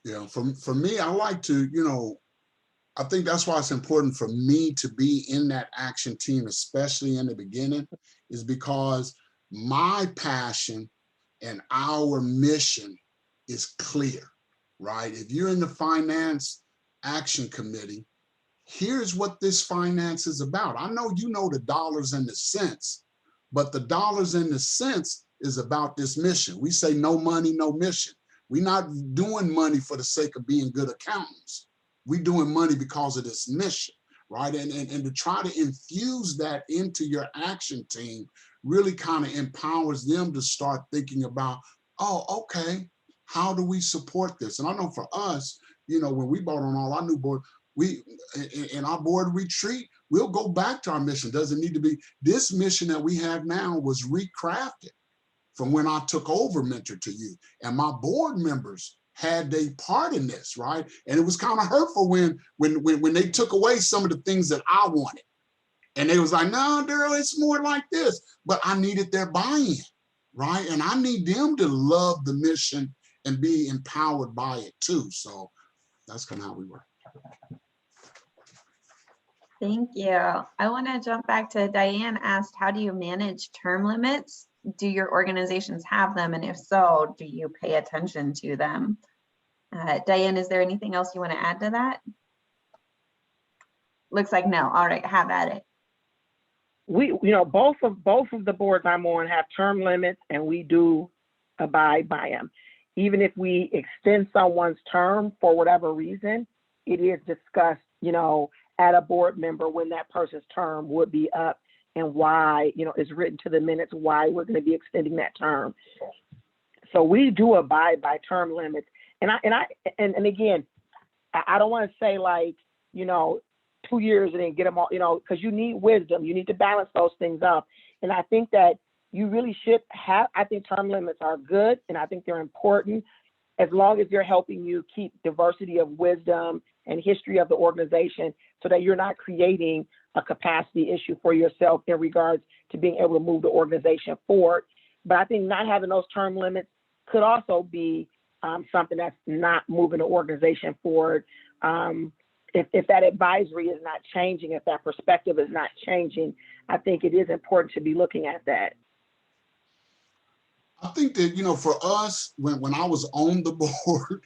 Yeah, for me, I like to, you know, I think that's why it's important for me to be in that action team, especially in the beginning, is because my passion and our mission is clear, right? If you're in the finance action committee, here's what this finance is about. I know you know the dollars and the cents, but the dollars and the cents is about this mission. We say no money, no mission. We're not doing money for the sake of being good accountants. We're doing money because of this mission, right? And to try to infuse that into your action team really kind of empowers them to start thinking about, oh, okay, how do we support this? And I know for us, you know, when we brought on all our new board, we, in our board retreat, we'll go back to our mission. Doesn't need to be, this mission that we have now was recrafted from when I took over Mentor to You. And my board members had a part in this, right? And it was kind of hurtful when they took away some of the things that I wanted. And they was like, no, Daryl, it's more like this. But I needed their buy-in, right? And I need them to love the mission and be empowered by it too. So that's kind of how we work. Thank you. I want to jump back to Diane asked, how do you manage term limits? Do your organizations have them? And if so, do you pay attention to them? Diane, is there anything else you want to add to that? Looks like no. All right, have at it. We, you know, both of the boards I'm on have term limits, and we do abide by them. Even if we extend someone's term for whatever reason, it is discussed, you know, at a board member when that person's term would be up and why, you know, it's written to the minutes why we're going to be extending that term. So we do abide by term limits. And again, I don't want to say like, you know, 2 years and then get them all, you know, because you need wisdom. You need to balance those things up. And I think that you really should have, I think term limits are good, and I think they're important as long as they're helping you keep diversity of wisdom and history of the organization so that you're not creating a capacity issue for yourself in regards to being able to move the organization forward. But I think not having those term limits could also be something that's not moving the organization forward. If that advisory is not changing, if that perspective is not changing, I think it is important to be looking at that. I think that, you know, for us, when I was on the board,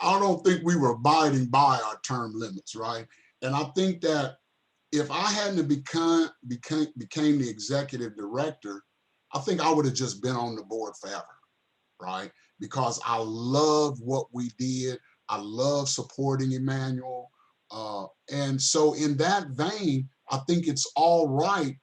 I don't think we were abiding by our term limits, right? And I think that if I hadn't became the executive director, I think I would have just been on the board forever, right? Because I love what we did. I love supporting Emmanuel. And so in that vein, I think it's all right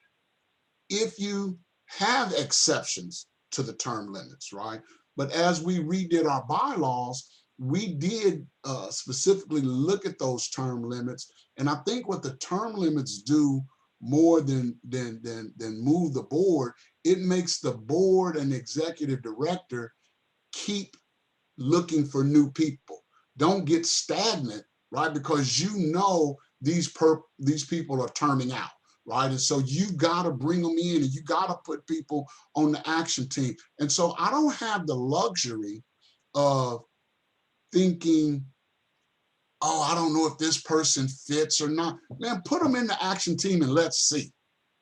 if you have exceptions to the term limits, right? But as we redid our bylaws, we did specifically look at those term limits. And I think what the term limits do more than move the board, it makes the board and executive director keep looking for new people. Don't get stagnant, right? Because you know these people are terming out, right? And so you got to bring them in, and you got to put people on the action team. And so I don't have the luxury of thinking, oh, I don't know if this person fits or not. Man, put them in the action team and let's see,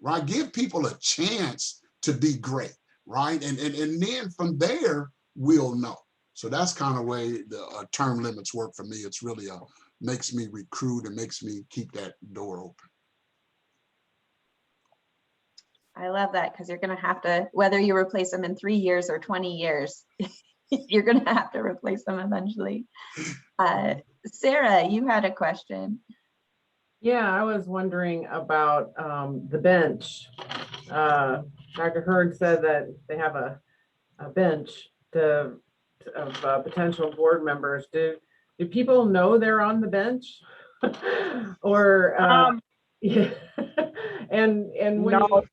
right? Give people a chance to be great, right? And then from there, we'll know. So that's kind of way the term limits work for me. It's really makes me recruit and makes me keep that door open. I love that, because you're going to have to, whether you replace them in 3 years or 20 years, you're going to have to replace them eventually. Sarah, you had a question. Yeah, I was wondering about the bench. Dr. Hurd said that they have a bench of potential board members. Do people know they're on the bench? Or yeah. and when no.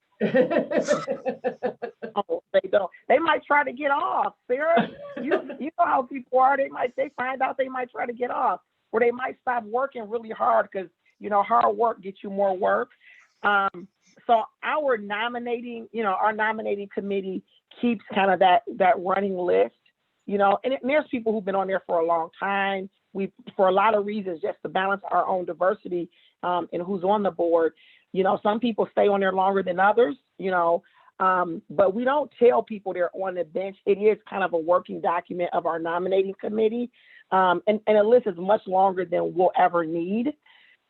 Oh, they don't. They might try to get off, Sarah. You know how people are. They find out they might try to get off, or they might stop working really hard, because you know hard work gets you more work. So our nominating committee keeps kind of that running list, you know, and there's people who've been on there for a long time. We, for a lot of reasons, just to balance our own diversity and who's on the board. You know, some people stay on there longer than others, you know, but we don't tell people they're on the bench. It is kind of a working document of our nominating committee. And the list is much longer than we'll ever need.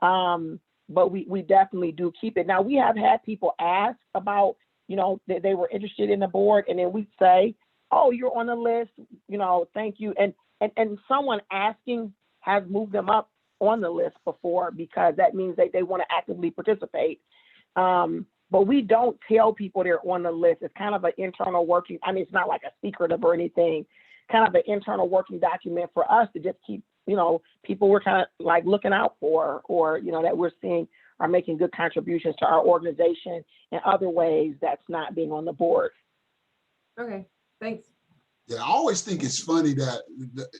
But we definitely do keep it. Now, we have had people ask about, you know, they were interested in the board, and then we say, oh, you're on the list, you know, thank you. And someone asking has moved them up on the list before, because that means they want to actively participate. But we don't tell people they're on the list. It's kind of an internal working, I mean, it's not like a secretive or anything, kind of an internal working document for us to just keep, you know, people we're kind of like looking out for, or, you know, that we're seeing are making good contributions to our organization in other ways that's not being on the board. Okay, thanks. Yeah, I always think it's funny that,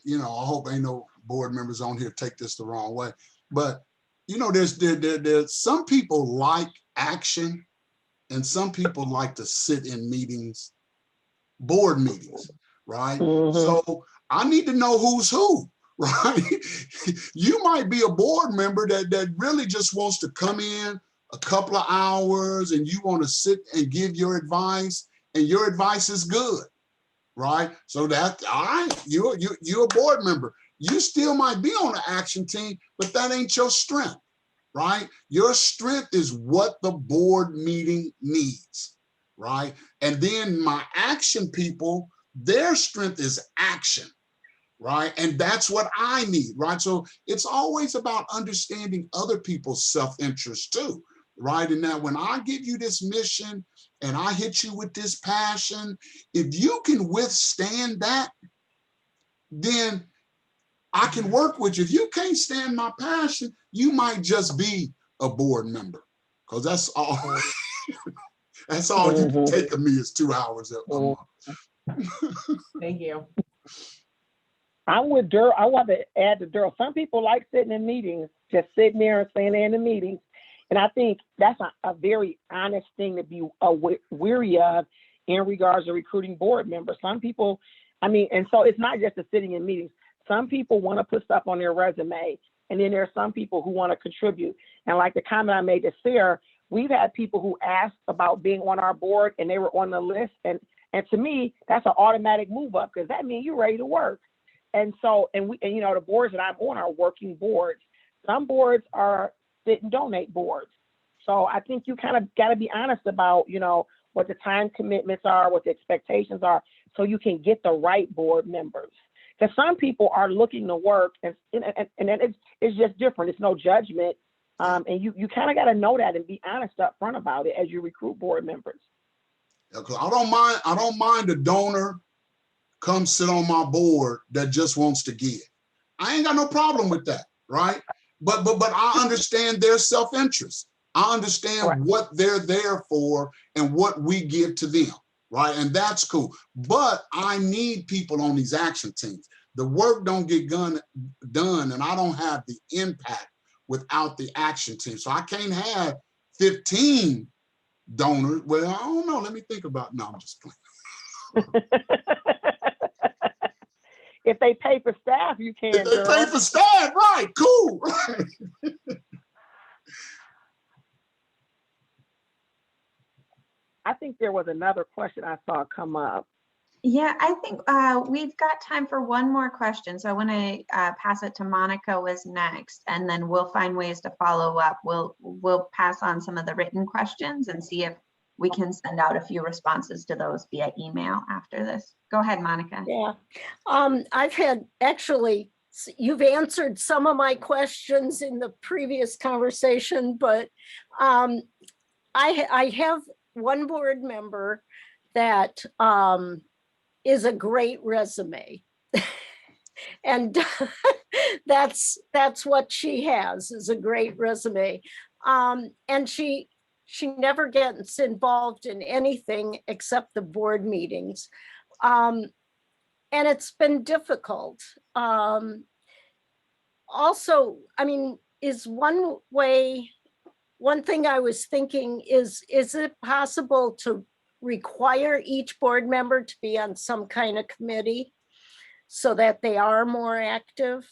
you know, I hope ain't no board members on here take this the wrong way, but, you know, there's some people like action, and some people like to sit in meetings, board meetings, right? Mm-hmm. So I need to know who's who, right? You might be a board member that really just wants to come in a couple of hours, and you want to sit and give your advice, and your advice is good, right? So that, all right, you're a board member. You still might be on the action team, but that ain't your strength, right? Your strength is what the board meeting needs, right? And then my action people, their strength is action, right? And that's what I need, right? So it's always about understanding other people's self-interest too, right? And now when I give you this mission and I hit you with this passion, if you can withstand that, then I can work with you. If you can't stand my passion, you might just be a board member, because that's all. That's all you can take of me is 2 hours a month. Thank you. I'm with Daryl. I want to add to Daryl. Some people like sitting in meetings, just sitting there and staying there in the meetings. And I think that's a very honest thing to be weary of in regards to recruiting board members. Some people, I mean, and so it's not just the sitting in meetings. Some people want to put stuff on their resume, and then there are some people who want to contribute. And like the comment I made to Sarah, we've had people who asked about being on our board, and they were on the list. And to me, that's an automatic move up, because that means you're ready to work. And so, and you know, the boards that I'm on are working boards. Some boards are sit and donate boards. So I think you kind of got to be honest about, you know, what the time commitments are, what the expectations are, so you can get the right board members. Because some people are looking to work, and it's just different. It's no judgment. And you kind of got to know that and be honest up front about it as you recruit board members. Yeah, 'cause I don't mind a donor come sit on my board that just wants to give. I ain't got no problem with that, right? But I understand their self-interest. I understand Right. what they're there for and what we give to them, right? And that's cool. But I need people on these action teams. The work don't get done, and I don't have the impact without the action team. So I can't have 15 donors. Well, I don't know. Let me think about. No, I'm just playing. If they pay for staff, you can. If they pay for staff, right? Cool. I think there was another question I saw come up. Yeah, I think we've got time for one more question. So I want to pass it to Monica was next, and then we'll find ways to follow up. We'll pass on some of the written questions and see if we can send out a few responses to those via email after this. Go ahead, Monica. Yeah, I've had actually, you've answered some of my questions in the previous conversation, but I have one board member that is a great resume. And that's what she has, is a great resume. And she never gets involved in anything except the board meetings. And it's been difficult. Also, I mean, is one thing I was thinking is it possible to require each board member to be on some kind of committee so that they are more active?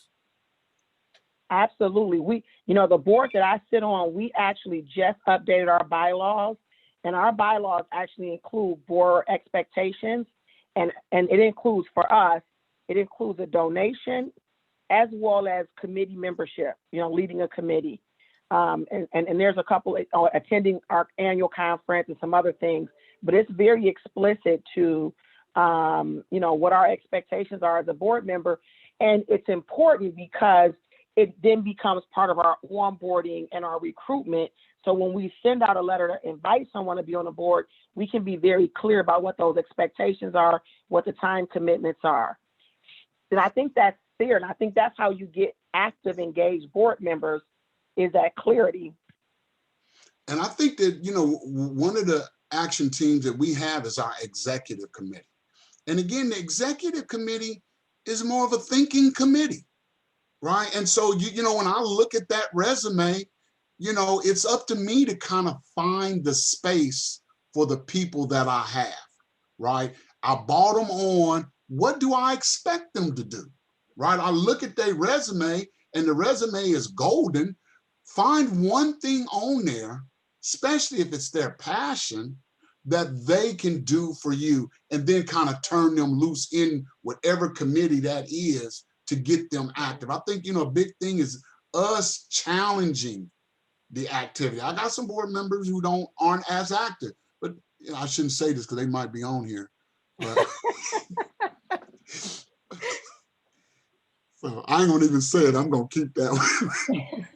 Absolutely. The board that I sit on, we actually just updated our bylaws, and our bylaws actually include board expectations, and it includes, for us, it includes a donation as well as committee membership, leading a committee. And there's a couple attending our annual conference and some other things, but it's very explicit to, what our expectations are as a board member. And it's important because it then becomes part of our onboarding and our recruitment. So when we send out a letter to invite someone to be on the board, we can be very clear about what those expectations are, what the time commitments are. And I think that's fair. And I think that's how you get active, engaged board members, is that clarity. And I think that, one of the action teams that we have is our executive committee. And again, the executive committee is more of a thinking committee, right? And so, when I look at that resume, it's up to me to kind of find the space for the people that I have, right? I brought them on. What do I expect them to do, right? I look at their resume, and the resume is golden. Find one thing on there, especially if it's their passion, that they can do for you, and then kind of turn them loose in whatever committee that is to get them active. I think, a big thing is us challenging the activity. I got some board members who aren't as active, but I shouldn't say this because they might be on here. But so I ain't gonna even say it. I'm gonna keep that one.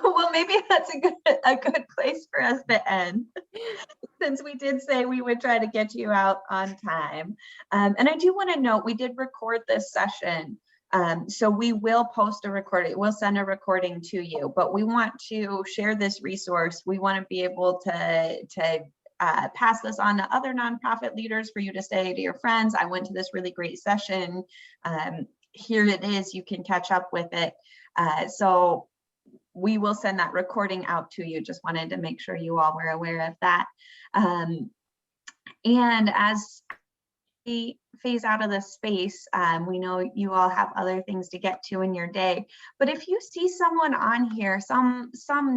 Well, maybe that's a good place for us to end, since we did say we would try to get you out on time. And I do want to note, we did record this session. So we will post a recording, we'll send a recording to you, but we want to share this resource. We want to be able to pass this on to other nonprofit leaders for you to say to your friends, I went to this really great session. Here it is, you can catch up with it. So we will send that recording out to you. Just wanted to make sure you all were aware of that. And as we phase out of this space, we know you all have other things to get to in your day, but if you see someone on here, some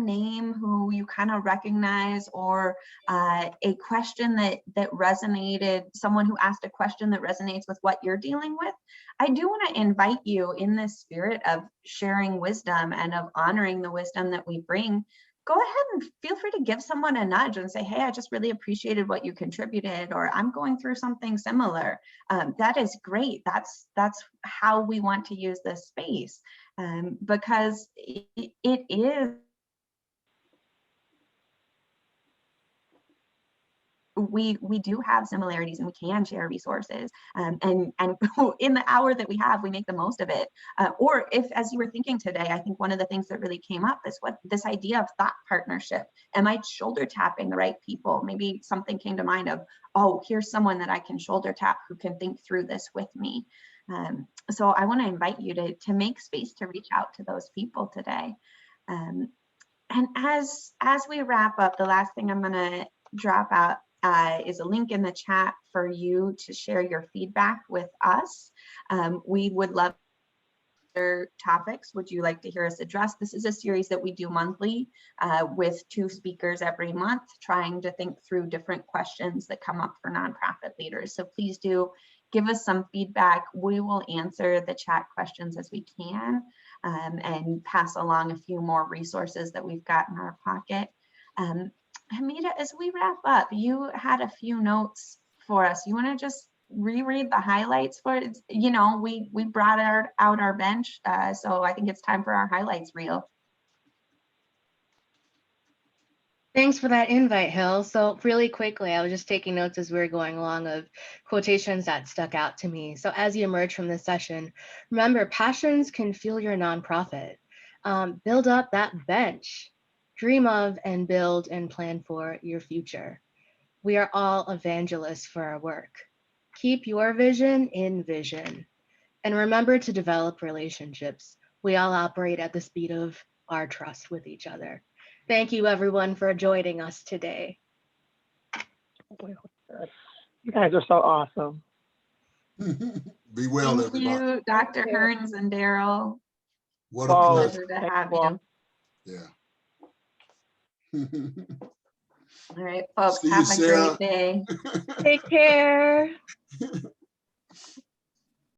name who you kind of recognize, or a question that resonated, someone who asked a question that resonates with what you're dealing with, I do want to invite you, in this spirit of sharing wisdom and of honoring the wisdom that we bring, go ahead and feel free to give someone a nudge and say, hey, I just really appreciated what you contributed, or I'm going through something similar. That is great. That's how we want to use this space, because it is, we do have similarities and we can share resources, and in the hour that we have, we make the most of it. Or if, as you were thinking today, I think one of the things that really came up is what this idea of thought partnership. Am I shoulder tapping the right people? Maybe something came to mind of, oh, here's someone that I can shoulder tap who can think through this with me. So I want to invite you to make space to reach out to those people today. And as we wrap up, the last thing I'm going to drop out is a link in the chat for you to share your feedback with us. We would love other topics would you like to hear us address. This is a series that we do monthly with 2 speakers every month, trying to think through different questions that come up for nonprofit leaders. So please do give us some feedback. We will answer the chat questions as we can, and pass along a few more resources that we've got in our pocket. Hamida, as we wrap up, you had a few notes for us. You want to just reread the highlights for it? You know, we brought out our bench, so I think it's time for our highlights reel. Thanks for that invite, Hill. So really quickly, I was just taking notes as we were going along of quotations that stuck out to me. So as you emerge from this session, remember, passions can fuel your nonprofit. Build up that bench. Dream of and build and plan for your future. We are all evangelists for our work. Keep your vision in vision. And remember to develop relationships. We all operate at the speed of our trust with each other. Thank you, everyone, for joining us today. You guys are so awesome. Be well, Thank everybody. you, Dr. Hearns and Daryl. What a Well, pleasure. Pleasure to have you. Yeah. All right, folks, See you, have a Sarah. great day. Take care.